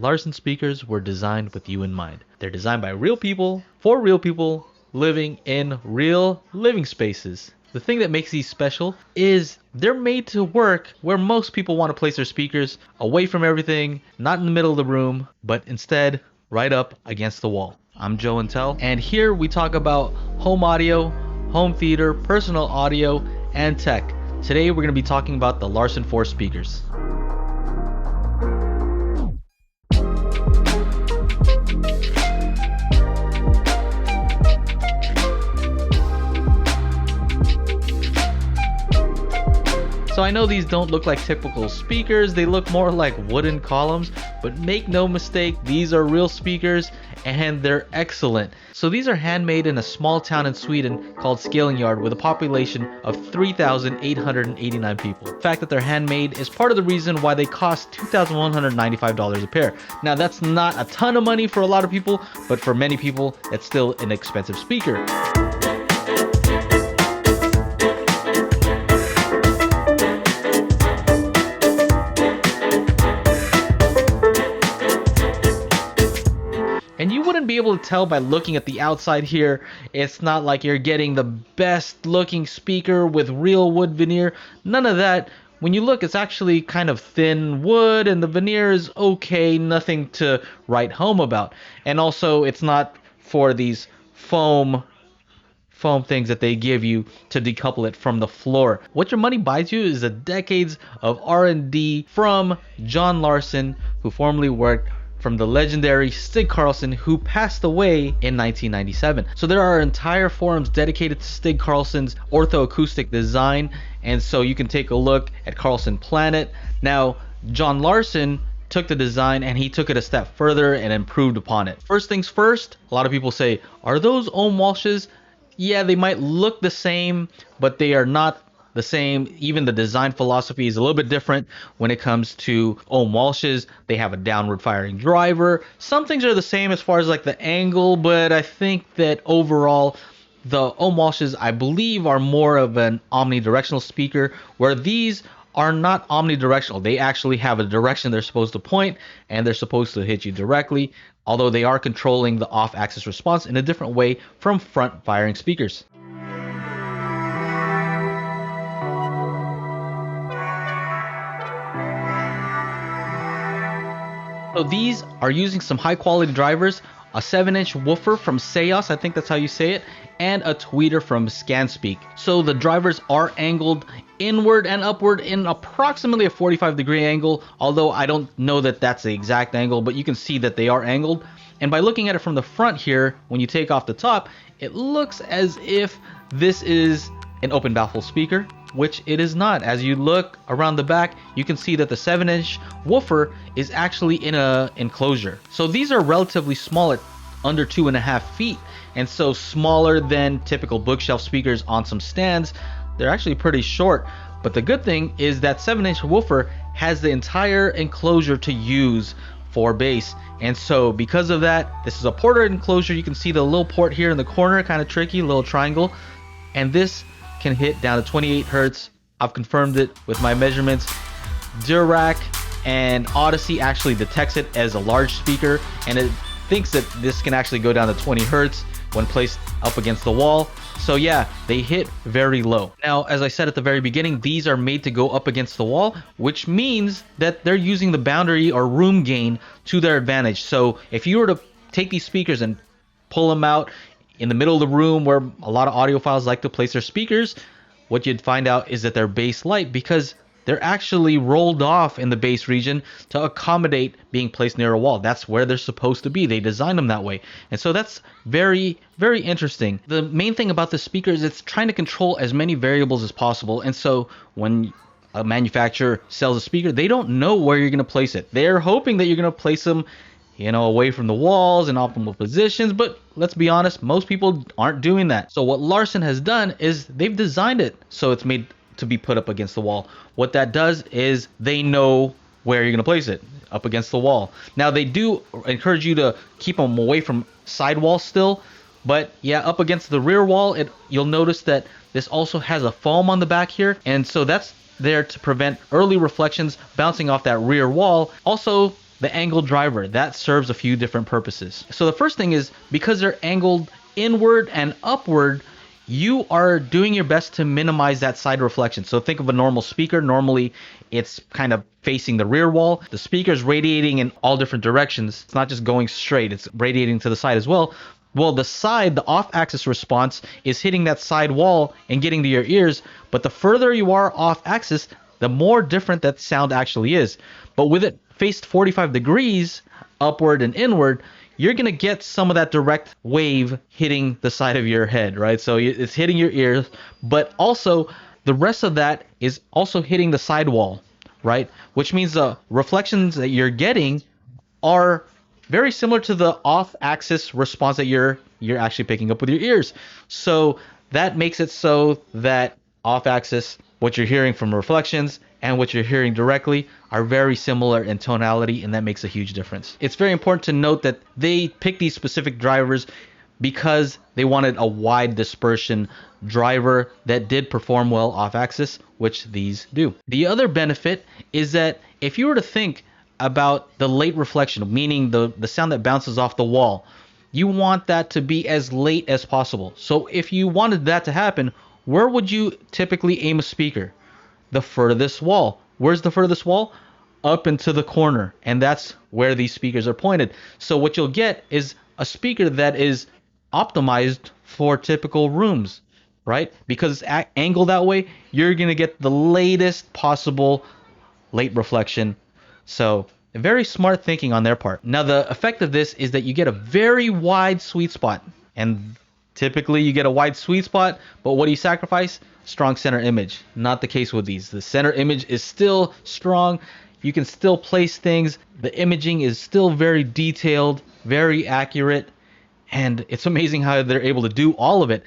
Larsen speakers were designed with you in mind. They're designed by real people, for real people, living in real living spaces. The thing that makes these special is they're made to work where most people want to place their speakers, away from everything, not in the middle of the room, but instead right up against the wall. I'm Joe Intel, and here we talk about home audio, home theater, personal audio, and tech. Today we're going to be talking about the Larsen 4 speakers. So I know these don't look like typical speakers, they look more like wooden columns, but make no mistake, these are real speakers and they're excellent. So these are handmade in a small town in Sweden called Scaling Yard with a population of 3,889 people. The fact that they're handmade is part of the reason why they cost $2,195 a pair. Now that's not a ton of money for a lot of people, but for many people, it's still an expensive speaker. And you wouldn't be able to tell by looking at the outside here. It's not like you're getting the best looking speaker with real wood veneer. None of that. When you look, it's actually kind of thin wood and the veneer is okay, nothing to write home about. And also it's not for these foam things that they give you to decouple it from the floor. What your money buys you is the decades of R&D from John Larsen, who formerly worked from the legendary Stig Carlson, who passed away in 1997. So there are entire forums dedicated to Stig Carlson's ortho-acoustic design, and so you can take a look at Carlson Planet. Now, John Larsen took the design and he took it a step further and improved upon it. First things first, a lot of people say, are those Ohm Walshes? Yeah, they might look the same, but they are not the same. Even the design philosophy is a little bit different when it comes to Ohm Walshes. They have a downward firing driver. Some things are the same as far as like the angle, but I think that overall the Ohm Walshes, I believe, are more of an omnidirectional speaker, where these are not omnidirectional. They actually have a direction they're supposed to point and they're supposed to hit you directly, although they are controlling the off-axis response in a different way from front firing speakers. So these are using some high quality drivers, a 7-inch woofer from Seos, I think that's how you say it, and a tweeter from ScanSpeak. So the drivers are angled inward and upward in approximately a 45-degree angle, although I don't know that that's the exact angle, but you can see that they are angled. And by looking at it from the front here, when you take off the top, it looks as if this is an open baffle speaker, which it is not. As you look around the back, you can see that the 7-inch woofer is actually in a enclosure. So these are relatively small at under 2.5 feet, and so smaller than typical bookshelf speakers on some stands. They're actually pretty short, but the good thing is that 7-inch woofer has the entire enclosure to use for bass. And so because of that, this is a ported enclosure. You can see the little port here in the corner, kind of tricky, little triangle, and this can hit down to 28 hertz. I've confirmed it with my measurements. Dirac and Odyssey actually detects it as a large speaker, and it thinks that this can actually go down to 20 hertz when placed up against the wall. So yeah, they hit very low. Now, as I said at the very beginning, these are made to go up against the wall, which means that they're using the boundary or room gain to their advantage. So if you were to take these speakers and pull them out in the middle of the room where a lot of audiophiles like to place their speakers, what you'd find out is that they're bass light because they're actually rolled off in the bass region to accommodate being placed near a wall. That's where they're supposed to be. They designed them that way. And so that's very, very interesting. The main thing about the speaker is it's trying to control as many variables as possible. And so when a manufacturer sells a speaker, they don't know where you're going to place it. They're hoping that you're going to place them, away from the walls in optimal positions, but let's be honest, most people aren't doing that. So what Larsen has done is they've designed it so it's made to be put up against the wall. What that does is they know where you're going to place it, up against the wall. Now they do encourage you to keep them away from sidewalls still, but yeah, up against the rear wall, you'll notice that this also has a foam on the back here, and so that's there to prevent early reflections bouncing off that rear wall. Also, the angled driver, that serves a few different purposes. So the first thing is, because they're angled inward and upward, you are doing your best to minimize that side reflection. So think of a normal speaker. Normally, it's kind of facing the rear wall. The speaker's radiating in all different directions. It's not just going straight, it's radiating to the side as well. Well, the side, the off-axis response, is hitting that side wall and getting to your ears. But the further you are off-axis, the more different that sound actually is. But with it faced 45 degrees upward and inward, you're going to get some of that direct wave hitting the side of your head, right? So it's hitting your ears, but also the rest of that is also hitting the sidewall, right? Which means the reflections that you're getting are very similar to the off-axis response that you're actually picking up with your ears. So that makes it so that off-axis, what you're hearing from reflections and what you're hearing directly are very similar in tonality, and that makes a huge difference. It's very important to note that they picked these specific drivers because they wanted a wide dispersion driver that did perform well off-axis, which these do. The other benefit is that if you were to think about the late reflection, meaning the sound that bounces off the wall, you want that to be as late as possible. So if you wanted that to happen, where would you typically aim a speaker? The furthest wall. Where's the furthest wall? Up into the corner, and that's where these speakers are pointed. So what you'll get is a speaker that is optimized for typical rooms, right? Because it's angled that way, you're gonna get the latest possible late reflection. So very smart thinking on their part. Now the effect of this is that you get a very wide sweet spot, and typically you get a wide sweet spot, but what do you sacrifice? Strong center image. Not the case with these. The center image is still strong. You can still place things. The imaging is still very detailed, very accurate, and it's amazing how they're able to do all of it.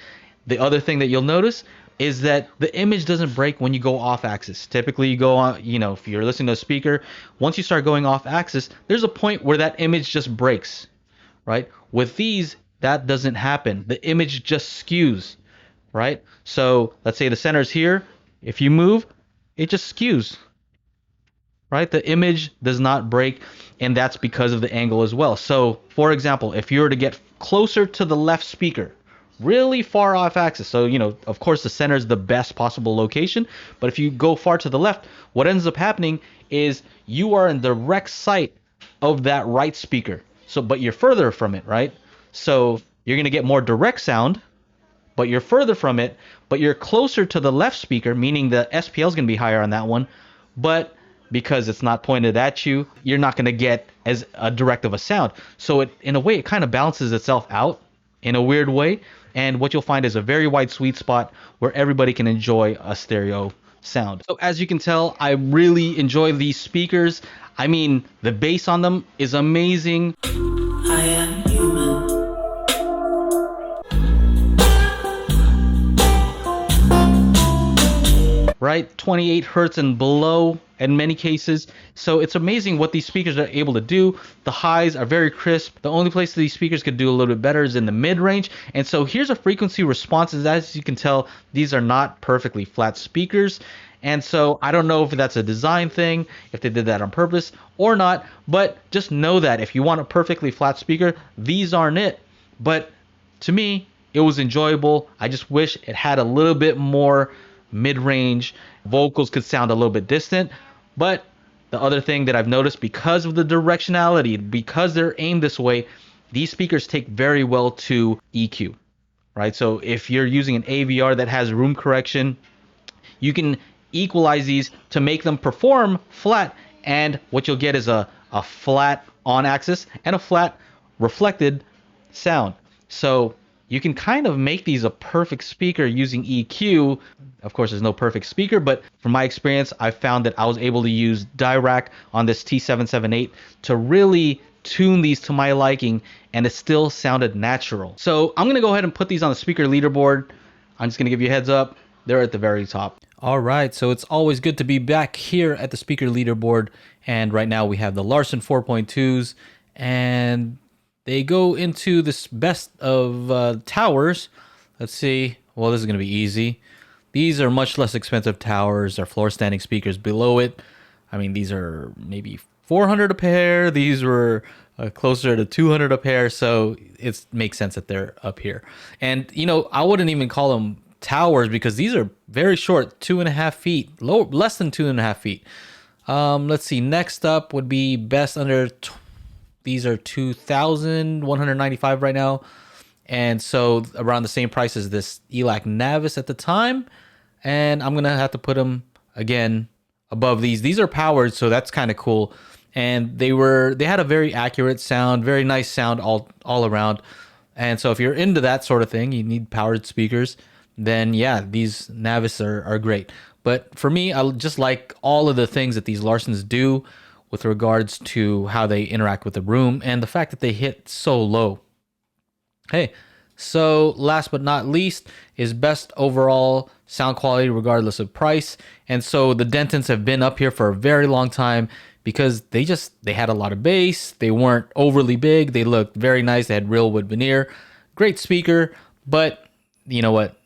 The other thing that you'll notice is that the image doesn't break when you go off axis. Typically you go on, if you're listening to a speaker, once you start going off axis, there's a point where that image just breaks, right? With these, that doesn't happen. The image just skews, right? So let's say the center's here. If you move, it just skews, right? The image does not break, and that's because of the angle as well. So for example, if you were to get closer to the left speaker, really far off axis, so of course the center is the best possible location, but if you go far to the left, what ends up happening is you are in direct sight of that right speaker. So but you're further from it, right? So you're going to get more direct sound, but you're further from it, but you're closer to the left speaker, meaning the SPL is going to be higher on that one, but because it's not pointed at you, you're not going to get as a direct of a sound. So in a way, it kind of balances itself out in a weird way, and what you'll find is a very wide sweet spot where everybody can enjoy a stereo sound. So as you can tell, I really enjoy these speakers. I mean, the bass on them is amazing. I am human. Right, 28 hertz and below in many cases. So it's amazing what these speakers are able to do. The highs are very crisp. The only place that these speakers could do a little bit better is in the mid-range. And so here's a frequency response. As you can tell, these are not perfectly flat speakers. And so I don't know if that's a design thing, if they did that on purpose or not, but just know that if you want a perfectly flat speaker, these aren't it. But to me, it was enjoyable. I just wish it had a little bit more mid-range. Vocals could sound a little bit distant. But the other thing that I've noticed, because of the directionality, because they're aimed this way, these speakers take very well to EQ, right? So if you're using an AVR that has room correction, you can equalize these to make them perform flat, and what you'll get is a flat on axis and a flat reflected sound. So you can kind of make these a perfect speaker using EQ. Of course, there's no perfect speaker, but from my experience, I found that I was able to use Dirac on this T778 to really tune these to my liking, and it still sounded natural. So I'm going to go ahead and put these on the speaker leaderboard. I'm just going to give you a heads up. They're at the very top. All right, so it's always good to be back here at the speaker leaderboard. And right now we have the Larsen 4.2s, and they go into this best of towers. Let's see. Well, this is going to be easy. These are much less expensive towers. They're floor standing speakers below it. I mean, these are maybe $400 a pair. These were closer to $200 a pair. So it makes sense that they're up here. And, you know, I wouldn't even call them towers because these are very short, 2.5 feet, less than 2.5 feet. Let's see. Next up would be best under. These are 2,195 right now. And so around the same price as this ELAC Navis at the time. And I'm going to have to put them again above these. These are powered, so that's kind of cool. And they had a very accurate sound, very nice sound all around. And so if you're into that sort of thing, you need powered speakers, then yeah, these Navis are great. But for me, I just like all of the things that these Larsens do with regards to how they interact with the room and the fact that they hit so low. Hey, so last but not least is best overall sound quality regardless of price. And so the Dentons have been up here for a very long time because they had a lot of bass. They weren't overly big. They looked very nice. They had real wood veneer. Great speaker, but you know what?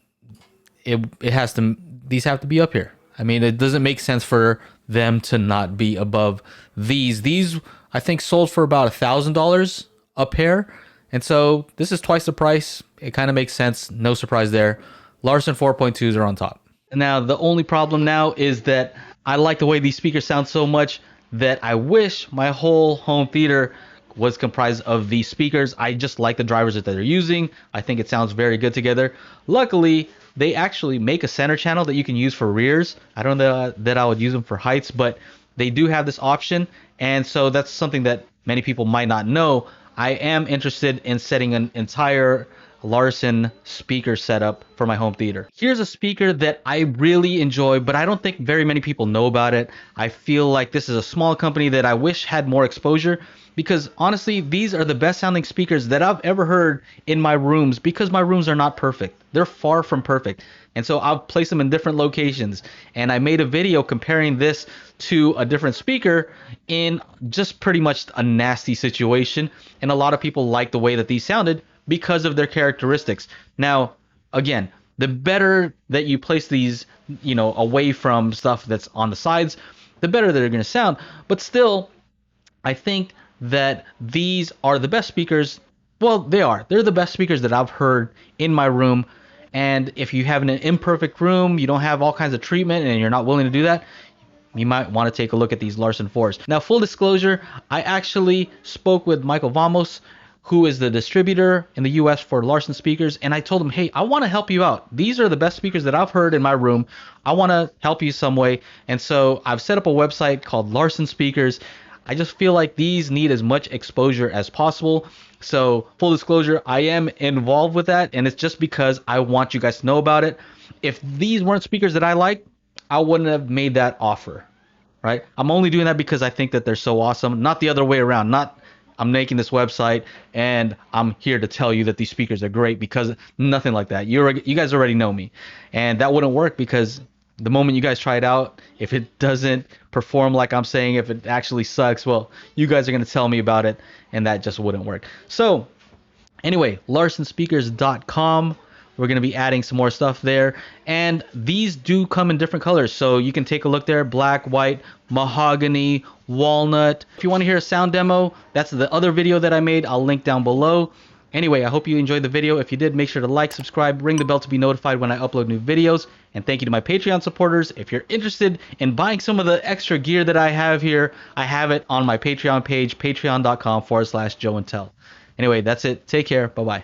These have to be up here. I mean, it doesn't make sense for them to not be above these. These I think sold for about $1,000 a pair. And so this is twice the price. It kind of makes sense. No surprise there. Larsen 4.2s are on top. Now, the only problem now is that I like the way these speakers sound so much that I wish my whole home theater was comprised of these speakers. I just like the drivers that they're using. I think it sounds very good together. Luckily, they actually make a center channel that you can use for rears. I don't know that I would use them for heights, but they do have this option. And so that's something that many people might not know. I am interested in setting an entire Larsen speaker setup for my home theater. Here's a speaker that I really enjoy, but I don't think very many people know about it. I feel like this is a small company that I wish had more exposure because honestly, these are the best sounding speakers that I've ever heard in my rooms because my rooms are not perfect. They're far from perfect. And so I've placed them in different locations. And I made a video comparing this to a different speaker in just pretty much a nasty situation. And a lot of people like the way that these sounded because of their characteristics. Now, again, the better that you place these, you know, away from stuff that's on the sides, the better they're going to sound. But still, I think that these are the best speakers. Well, they are. They're the best speakers that I've heard in my room. And if you have an imperfect room, you don't have all kinds of treatment, and you're not willing to do that, you might want to take a look at these Larsen 4s. Now, full disclosure, I actually spoke with Michael Vamos, who is the distributor in the US for Larsen speakers, and I told him, hey, I want to help you out. These are the best speakers that I've heard in my room. I want to help you some way. And so I've set up a website called Larsen Speakers. I just feel like these need as much exposure as possible. So full disclosure, I am involved with that, and it's just because I want you guys to know about it. If these weren't speakers that I like, I wouldn't have made that offer, right? I'm only doing that because I think that they're so awesome, not the other way around. Not I'm making this website and I'm here to tell you that these speakers are great, because nothing like that. You guys already know me, and that wouldn't work because the moment you guys try it out, if it doesn't perform like I'm saying, if it actually sucks, well, you guys are going to tell me about it, and that just wouldn't work. So anyway, larsenspeakers.com. We're going to be adding some more stuff there, and these do come in different colors, so you can take a look there: black, white, mahogany, walnut. If you want to hear a sound demo, that's the other video that I made. I'll link down below. Anyway, I hope you enjoyed the video. If you did, make sure to like, subscribe, ring the bell to be notified when I upload new videos. And thank you to my Patreon supporters. If you're interested in buying some of the extra gear that I have here, I have it on my Patreon page, patreon.com/Joe and Tell. Anyway, that's it. Take care. Bye-bye.